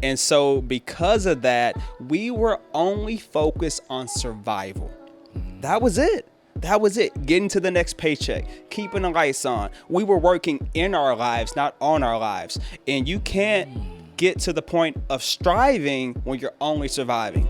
And so because of that, we were only focused on survival. That was it. Getting to the next paycheck, keeping the lights on. We were working in our lives, not on our lives. And you can't get to the point of striving when you're only surviving.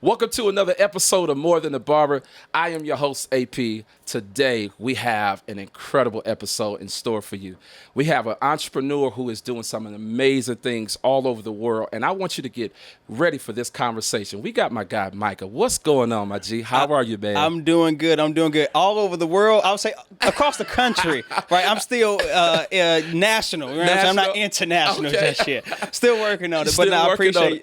Welcome to another episode of More Than a Barber. I am your host, AP. Today, we have an incredible episode in store for you. We have an entrepreneur who is doing some amazing things all over the world, and I want you to get ready for this conversation. We got my guy, Micah. What's going on, my G? How are you, man? I'm doing good. All over the world. I would say across the country, right? I'm still national. You know I'm not international just yet. Still working on it. But no, I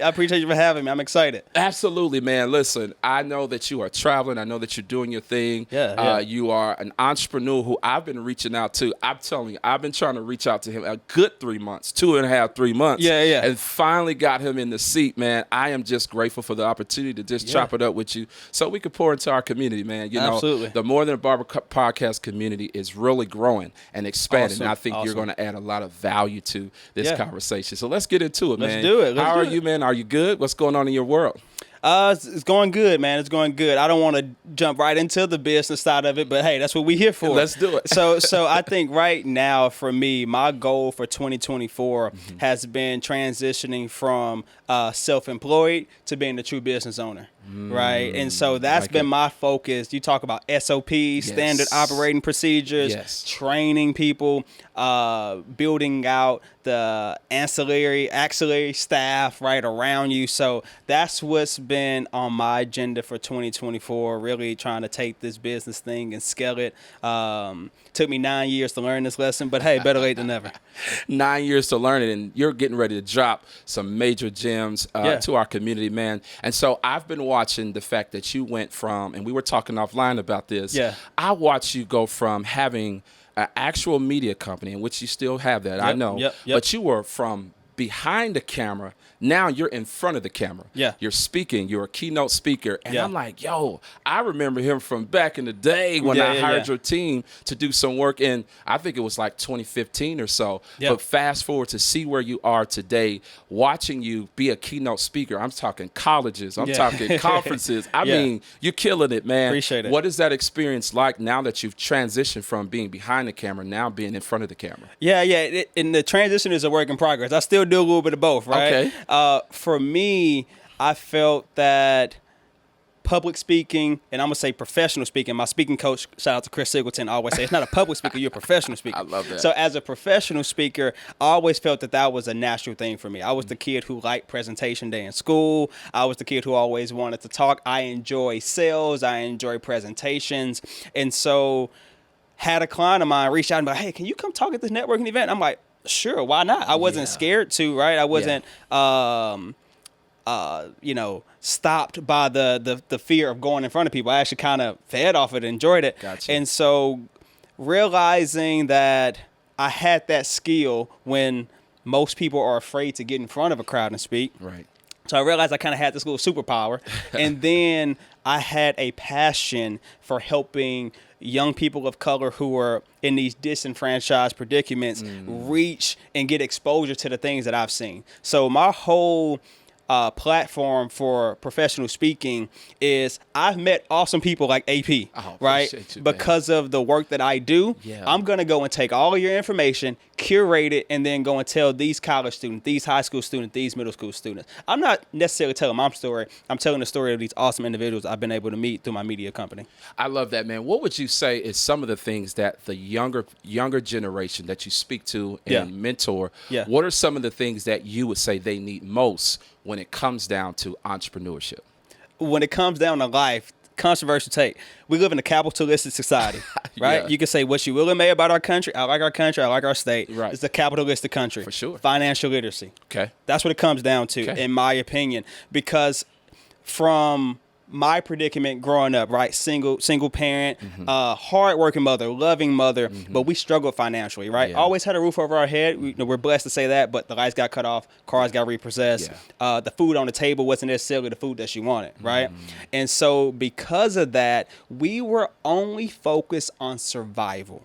appreciate you for having me. I'm excited. Absolutely, man. Listen, I know that you are traveling. I know that you're doing your thing. Yeah. You are an entrepreneur who I've been reaching out to. I'm telling you, I've been trying to reach out to him a good 3 months, 2.5, 3 months. Yeah. And finally got him in the seat, man. I am just grateful for the opportunity to just chop it up with you so we can pour into our community, man. You Absolutely. know, the More Than a Barber podcast community is really growing and expanding. Awesome. And I think you're going to add a lot of value to this conversation. So let's get into it, man. Let's do it. How are you, man? Are you good? What's going on in your world? It's going good, man. It's going good. I don't want to jump right into the business side of it, but hey, that's what we're here for. Let's do it. So I think right now for me, my goal for 2024 has been transitioning from self-employed to being a true business owner. Right. And so that's been my focus. You talk about SOPs, standard operating procedures, training people, building out the auxiliary staff right around you. So that's what's been on my agenda for 2024, really trying to take this business thing and scale it. Took me 9 years to learn this lesson, but hey, better late than never. 9 years to learn it, and you're getting ready to drop some major gems to our community, man. And so I've been watching the fact that you went from, and we were talking offline about this. Yeah. I watched you go from having an actual media company, in which you still have that, I know, but you were from behind the camera. Now you're in front of the camera. Yeah. You're speaking. You're a keynote speaker. And I'm like, yo, I remember him from back in the day when I hired your team to do some work in, I think it was like 2015 or so. Yeah. But fast forward to see where you are today, watching you be a keynote speaker. I'm talking colleges. I'm talking conferences. I mean, you're killing it, man. Appreciate it. What is that experience like now that you've transitioned from being behind the camera, now being in front of the camera? Yeah. And the transition is a work in progress. I still do a little bit of both, right? Okay. For me, I felt that public speaking, and I'm going to say professional speaking, my speaking coach, shout out to Chris Singleton, always say, it's not a public speaker, you're a professional speaker. I love that. So as a professional speaker, I always felt that was a natural thing for me. I was the kid who liked presentation day in school. I was the kid who always wanted to talk. I enjoy sales. I enjoy presentations. And so had a client of mine reach out and be like, hey, can you come talk at this networking event? I'm like, sure, why not? I wasn't scared to, right? I wasn't, stopped by the fear of going in front of people. I actually kind of fed off it, enjoyed it. Gotcha. And so realizing that I had that skill when most people are afraid to get in front of a crowd and speak. Right. So I realized I kind of had this little superpower. And then I had a passion for helping young people of color who are in these disenfranchised predicaments reach and get exposure to the things that I've seen. So my whole platform for professional speaking is I've met awesome people like AP, right? You, because of the work that I do. Yeah. I'm going to go and take all of your information, curate it, and then go and tell these college students, these high school students, these middle school students. I'm not necessarily telling my story. I'm telling the story of these awesome individuals I've been able to meet through my media company. I love that, man. What would you say is some of the things that the younger generation that you speak to and mentor, what are some of the things that you would say they need most when it comes down to entrepreneurship? When it comes down to life, controversial take. We live in a capitalistic society, right? Yeah. You can say what you will and may about our country. I like our country. I like our state. Right. It's a capitalistic country. For sure. Financial literacy. Okay. That's what it comes down to, in my opinion. Because from my predicament growing up, right? Single parent, hardworking mother, loving mother, but we struggled financially, right? Yeah. Always had a roof over our head. We're blessed to say that, but the lights got cut off, cars got repossessed. Yeah. The food on the table wasn't necessarily the food that she wanted, right? And so because of that, we were only focused on survival.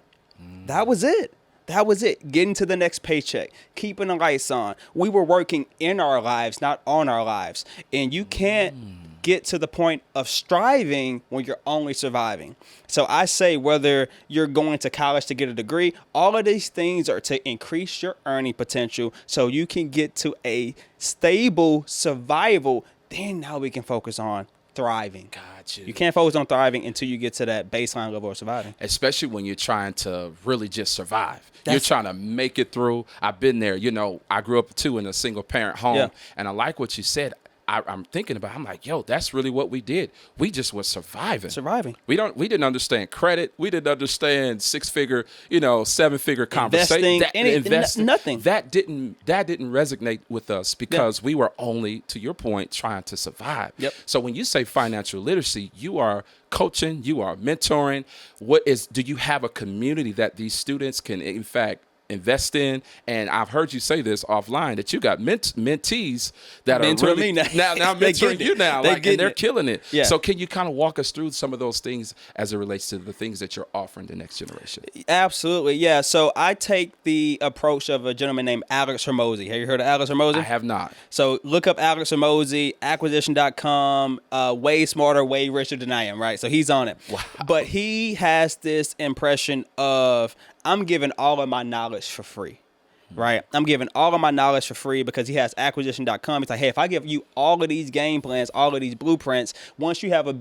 That was it. That was it. Getting to the next paycheck, keeping the lights on. We were working in our lives, not on our lives. And you can't get to the point of striving when you're only surviving. So I say whether you're going to college to get a degree, all of these things are to increase your earning potential so you can get to a stable survival. Then now we can focus on thriving. Got you. You can't focus on thriving until you get to that baseline level of surviving. Especially when you're trying to really just survive. You're trying to make it through. I've been there. I grew up too in a single parent home, and I like what you said. I'm thinking about, I'm like, yo, that's really what we did. We just was surviving. We didn't understand credit. We didn't understand 6-figure, 7-figure conversation. Investing, nothing. That didn't resonate with us because we were only, to your point, trying to survive. Yep. So when you say financial literacy, you are coaching, you are mentoring. Do you have a community that these students can, in fact, invest in? And I've heard you say this offline that you got mentees that are really now mentoring you now, and they're killing it. Yeah. So can you kind of walk us through some of those things as it relates to the things that you're offering the next generation? Absolutely, yeah. So I take the approach of a gentleman named Alex Hormozy. Have you heard of Alex Hormozy? I have not. So look up Alex Hormozy, acquisition.com, way smarter, way richer than I am, right? So he's on it. Wow. But he has this impression of, I'm giving all of my knowledge for free, right? I'm giving all of my knowledge for free because he has acquisition.com. He's like, hey, if I give you all of these game plans, all of these blueprints, once you have a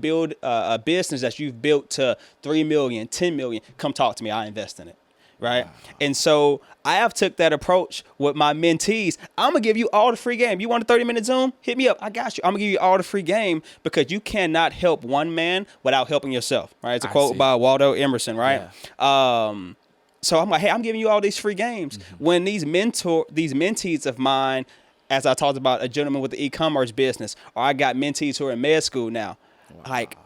business that you've built to 3 million, 10 million, come talk to me. I invest in it. Right. Wow. And so I have took that approach with my mentees. I'm going to give you all the free game. You want a 30-minute Zoom? Hit me up. I got you. I'm going to give you all the free game because you cannot help one man without helping yourself. Right. It's a quote by Waldo Emerson. Right. Yeah. So I'm like, hey, I'm giving you all these free games. When these mentees of mine, as I talked about a gentleman with the e-commerce business, or I got mentees who are in med school now, like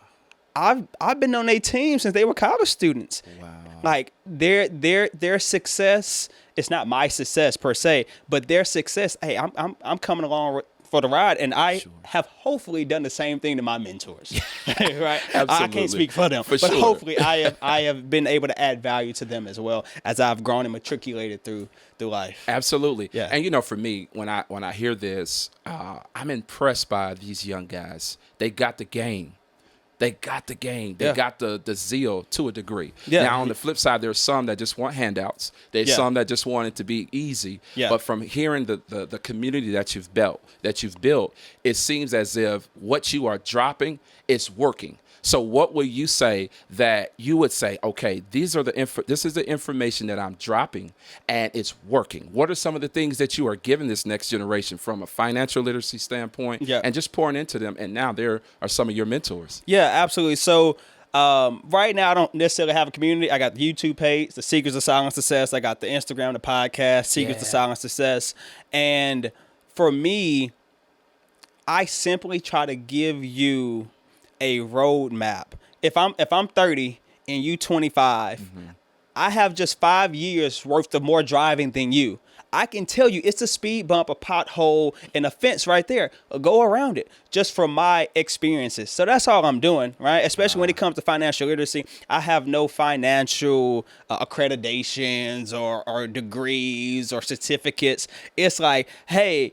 I've been on their team since they were college students. Wow. Like their success, it's not my success per se, but their success, hey, I'm coming along for the ride, and I have hopefully done the same thing to my mentors. Right? Absolutely. I can't speak for them, but hopefully I have been able to add value to them as well as I've grown and matriculated through life. Absolutely. Yeah. And for me, when I hear this, I'm impressed by these young guys. They got the game. They got the game. They got the zeal to a degree. Yeah. Now, on the flip side, there's some that just want handouts. There's some that just want it to be easy. Yeah. But from hearing the community that you've built, it seems as if what you are dropping is working. So what will you say that you would say, okay, this is the information that I'm dropping and it's working? What are some of the things that you are giving this next generation from a financial literacy standpoint and just pouring into them? And now there are some of your mentors. Yeah, absolutely. So right now I don't necessarily have a community. I got the YouTube page, The Secrets of Silent Success. I got the Instagram, the podcast, Secrets of Silent Success. And for me, I simply try to give you a roadmap. If I'm 30 and you 25, I have just 5 years worth of more driving than you. I can tell you it's a speed bump, a pothole, and a fence right there. Go around it just from my experiences. So that's all I'm doing, right? Especially when it comes to financial literacy. I have no financial accreditations or degrees or certificates. It's like, hey,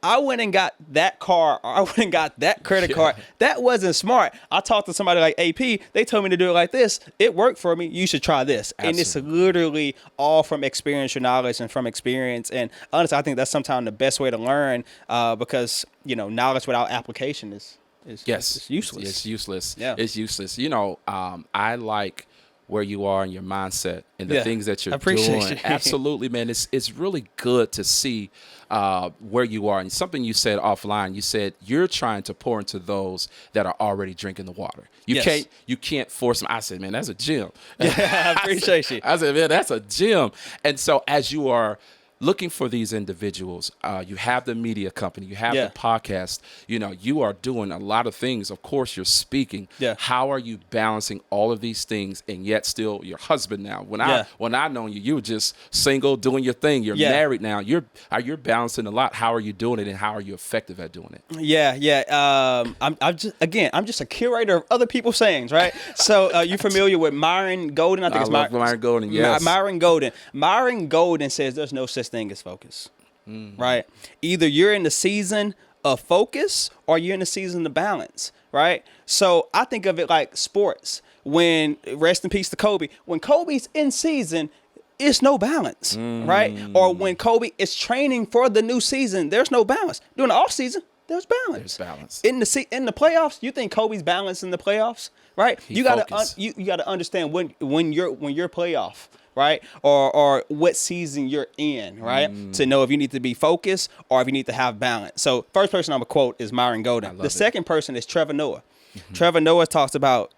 I went and got that car or I went and got that credit card. That wasn't smart. I talked to somebody like AP. They told me to do it like this. It worked for me. You should try this. Absolutely. And it's literally all from experiential knowledge and from experience. And honestly, I think that's sometimes the best way to learn because, knowledge without application is useless. It's useless. Yeah. It's useless. I like where you are in your mindset and the things that you're doing. Absolutely, man. It's really good to see where you are. And something you said offline, you said you're trying to pour into those that are already drinking the water. You can't force them. I said, man, that's a gym. Yeah, I appreciate you. I said, man, that's a gym. And so as you are looking for these individuals. You have the media company, you have Yeah. the podcast, you are doing a lot of things. Of course, you're speaking. Yeah. How are you balancing all of these things and yet still your husband now? When I known you, you were just single, doing your thing. You're married now. You're balancing a lot. How are you doing it, and how are you effective at doing it? Yeah. I'm just a curator of other people's sayings, right? So you familiar with Myron Golden? I think it's Myron Golden. Yes. Myron Golden. Myron Golden says there's no such thing as focus, right? Either you're in the season of focus or you're in the season of balance, right? So I think of it like sports. When, rest in peace to Kobe, when Kobe's in season, it's no balance, right? Or when Kobe is training for the new season, there's no balance. During the off season, there's balance. There's balance. In the playoffs, you think Kobe's balanced in the playoffs, right? He You gotta focused. you gotta understand when you're playoff, right? Or what season you're in, right? To know if you need to be focused or if you need to have balance. So first person I'm gonna quote is Myron Golden. The second person is Trevor Noah. Trevor Noah talks about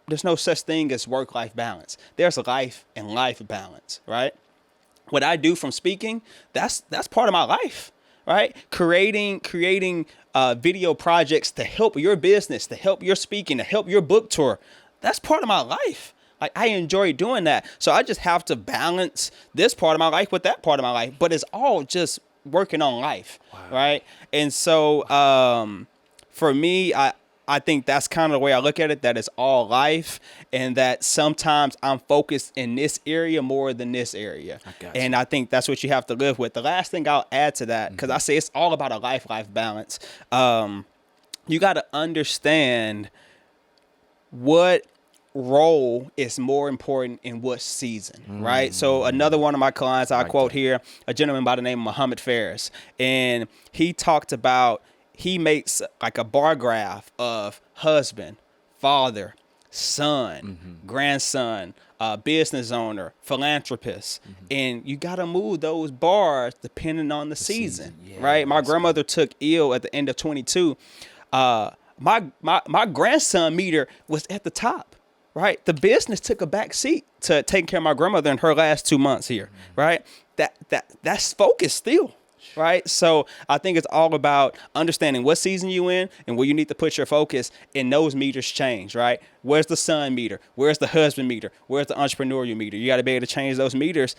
there's no such thing as work-life balance. There's a life and life balance, right? What I do from speaking, that's part of my life, right? Creating video projects to help your business, to help your speaking, to help your book tour. That's part of my life. Like, I enjoy doing that. So I just have to balance this part of my life with that part of my life. But it's all just working on life, right? And so for me, I think that's kind of the way I look at it, that it's all life, and that sometimes I'm focused in this area more than this area. And I think that's what you have to live with. The last thing I'll add to that, because I say it's all about a life balance. You got to understand what role is more important in what season, right? So another one of my clients, I quote here, a gentleman by the name of Muhammad Faris, and he talked about, he makes like a bar graph of husband, father, son, grandson, business owner, philanthropist. And you got to move those bars depending on the season, right? My grandmother took ill at the end of 22. My grandson meter was at the top, right? The business took a back seat to taking care of my grandmother in her last 2 months here, right? That's focus still. Right. So I think it's all about understanding what season you in and where you need to put your focus, and those meters change. Right. Where's the son meter? Where's the husband meter? Where's the entrepreneurial meter? You got to be able to change those meters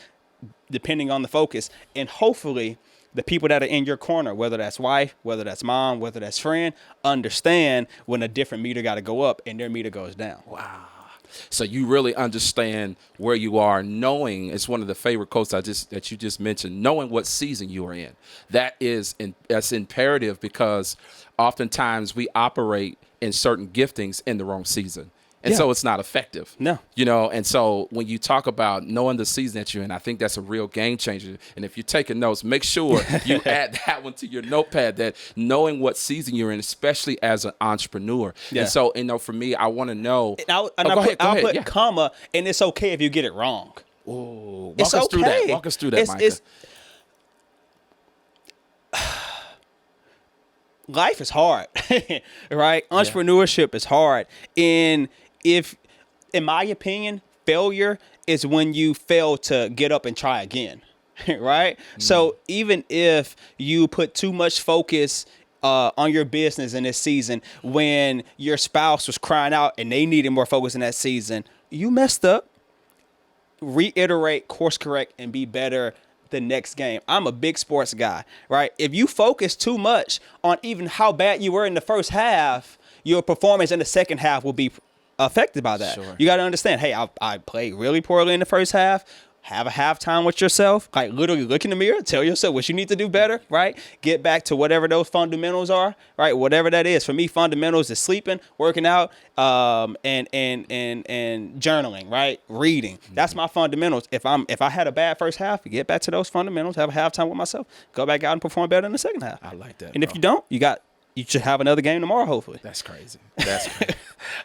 depending on the focus. And hopefully the people that are in your corner, whether that's wife, whether that's mom, whether that's friend, understand when a different meter got to go up and their meter goes down. Wow. So you really understand where you are, knowing, it's one of the favorite quotes that you just mentioned, knowing what season you are in. That's imperative, because oftentimes we operate in certain giftings in the wrong season. And so it's not effective. No. And so when you talk about knowing the season that you're in, I think that's a real game changer. And if you're taking notes, make sure you add that one to your notepad, that knowing what season you're in, especially as an entrepreneur. And so, for me, I want to know. I'll put comma, and it's okay if you get it wrong. Oh, walk us through that. Walk us through that, Micah. Life is hard, right? Entrepreneurship is hard. And in my opinion, failure is when you fail to get up and try again, right? So even if you put too much focus on your business in this season, when your spouse was crying out and they needed more focus in that season, you messed up. Reiterate, course correct, and be better the next game. I'm a big sports guy, right? If you focus too much on even how bad you were in the first half, your performance in the second half will be affected by that. Sure. You got to understand, hey, I played really poorly in the first half. Have a halftime with yourself, like literally look in the mirror, tell yourself what you need to do better, right? Get back to whatever those fundamentals are, right? Whatever that is. For me, fundamentals is sleeping, working out, and journaling, right? Reading. That's my fundamentals. If I had a bad first half, get back to those fundamentals, have a halftime with myself, go back out and perform better in the second half. I like that. And if you don't, you should have another game tomorrow, hopefully. That's crazy. That's crazy.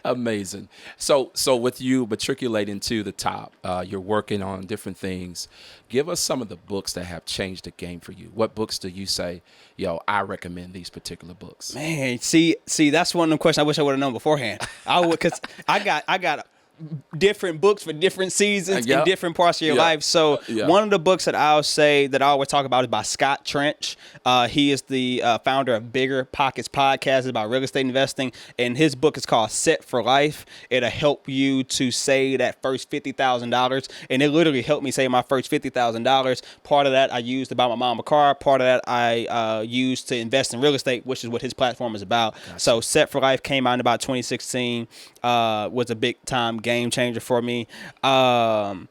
Amazing. So with you matriculating to the top, you're working on different things. Give us some of the books that have changed the game for you. What books do you say, I recommend these particular books? Man, see, that's one of the questions I wish I would have known beforehand. I would, because I got different books for different seasons Yep. in different parts of your Yep. life. So one of the books that I'll say that I always talk about is by Scott Trench. He is the founder of Bigger Pockets Podcast. It's about real estate investing, and his book is called Set for Life. It'll help you to save that first $50,000, and it literally helped me save my first $50,000. Part of that I used to buy my mom a car. Part of that I used to invest in real estate, which is what his platform is about. Gotcha. So Set for Life came out in about 2016. Was a big time game changer for me. Another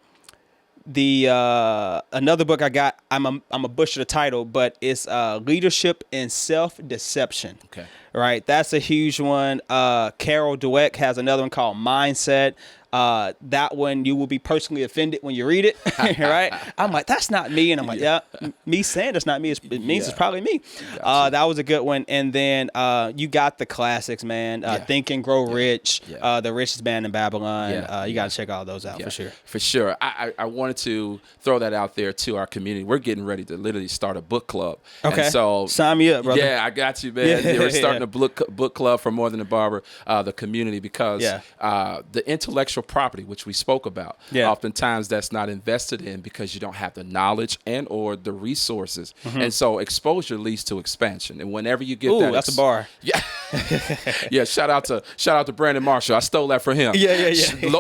book I got, I'm a butcher the title, but it's Leadership and Self-Deception. Okay. Right. That's a huge one. Carol Dweck has another one called Mindset. That one you will be personally offended when you read it, right? I'm like, that's not me, and I'm like, yeah, me saying that's not me, it means it's probably me. That was a good one, and then you got the classics, man. Think and Grow Rich, The Richest Man in Babylon. You got to check all those out for sure. For sure. I wanted to throw that out there to our community. We're getting ready to literally start a book club. Okay. And so sign me up, brother. Yeah, I got you, man. We're starting a book club for More Than a Barber, the community, because the intellectual property, which we spoke about, oftentimes that's not invested in because you don't have the knowledge and or the resources. And so exposure leads to expansion. And whenever you get that, that's a bar. Yeah. Yeah, shout out to Brandon Marshall. I stole that from him. Yeah.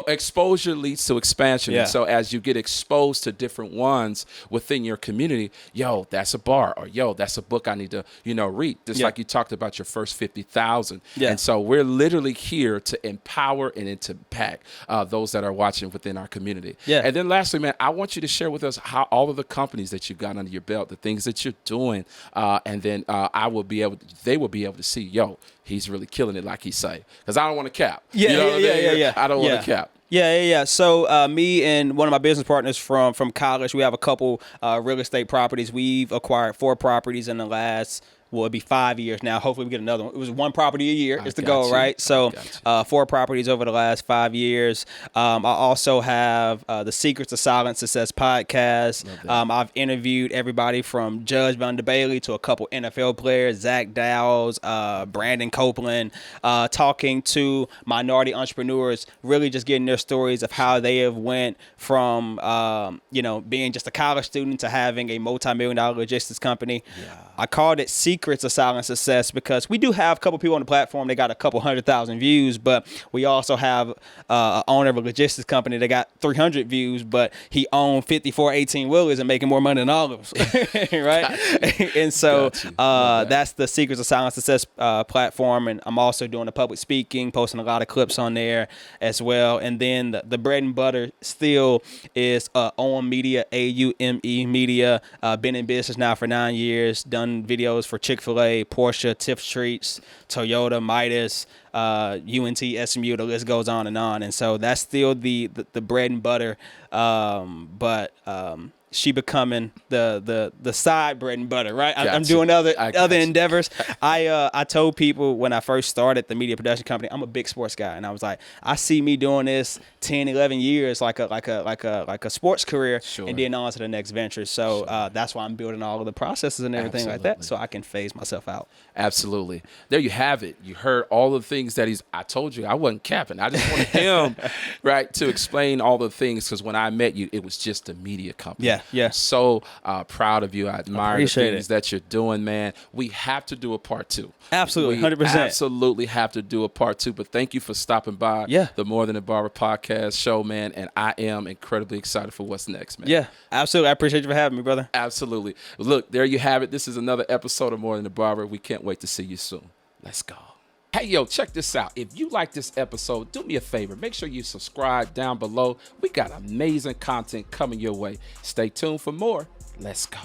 Exposure leads to expansion. Yeah. And so as you get exposed to different ones within your community, yo, that's a bar, or yo, that's a book I need to, read. Just like you talked about your first 50,000. Yeah. And so we're literally here to empower and to impact those that are watching within our community. Yeah. And then lastly, man, I want you to share with us how all of the companies that you've got under your belt, the things that you're doing, and then they will be able to see, yo, he's really killing it, like he say. Because I don't want to cap. Yeah. I don't want to cap. Yeah. So me and one of my business partners from college, we have a couple real estate properties. We've acquired 4 properties in the last, it'd be 5 years now. Hopefully we get another one. It was 1 property a year is the goal, right? So 4 properties over the last 5 years. I also have the Secrets of Silent Success podcast. I've interviewed everybody from Judge Von Bailey to a couple NFL players, Zach Dowles, Brandon Copeland, talking to minority entrepreneurs, really just getting their stories of how they have went from, being just a college student to having a multi-million-dollar logistics company. Yeah. I called it Secrets of Silent Success because we do have a couple people on the platform. They got a couple 100,000 views, but we also have an owner of a logistics company that got 300 views, but he owned 54 18-wheelers and making more money than all of us, right? And so that's the Secrets of Silent Success platform, and I'm also doing the public speaking, posting a lot of clips on there as well. And then the bread and butter still is OM Media, AUME Media. Been in business now for 9 years, done videos for Chick-fil-A, Porsche, Tiff Streets, Toyota, Midas, UNT, SMU, the list goes on. And so that's still the bread and butter. But she becoming the side bread and butter, right? I'm doing other endeavors. I told people when I first started the media production company, I'm a big sports guy, and I was like, I see me doing this 10, 11 years like a sports career, and then on to the next venture. So that's why I'm building all of the processes and everything like that, so I can phase myself out. Absolutely. There you have it. You heard all the things that I told you, I wasn't capping. I just wanted him, right, to explain all the things, because when I met you, it was just a media company. Yeah. So proud of you. I admire the things that you're doing, man. We have to do a part 2. Absolutely, 100%. We absolutely have to do a part 2. But thank you for stopping by the More Than a Barber podcast show, man. And I am incredibly excited for what's next, man. Yeah, absolutely. I appreciate you for having me, brother. Absolutely. Look, there you have it. This is another episode of More Than a Barber. We can't wait to see you soon. Let's go. Hey, yo, check this out. If you like this episode, do me a favor. Make sure you subscribe down below. We got amazing content coming your way. Stay tuned for more. Let's go.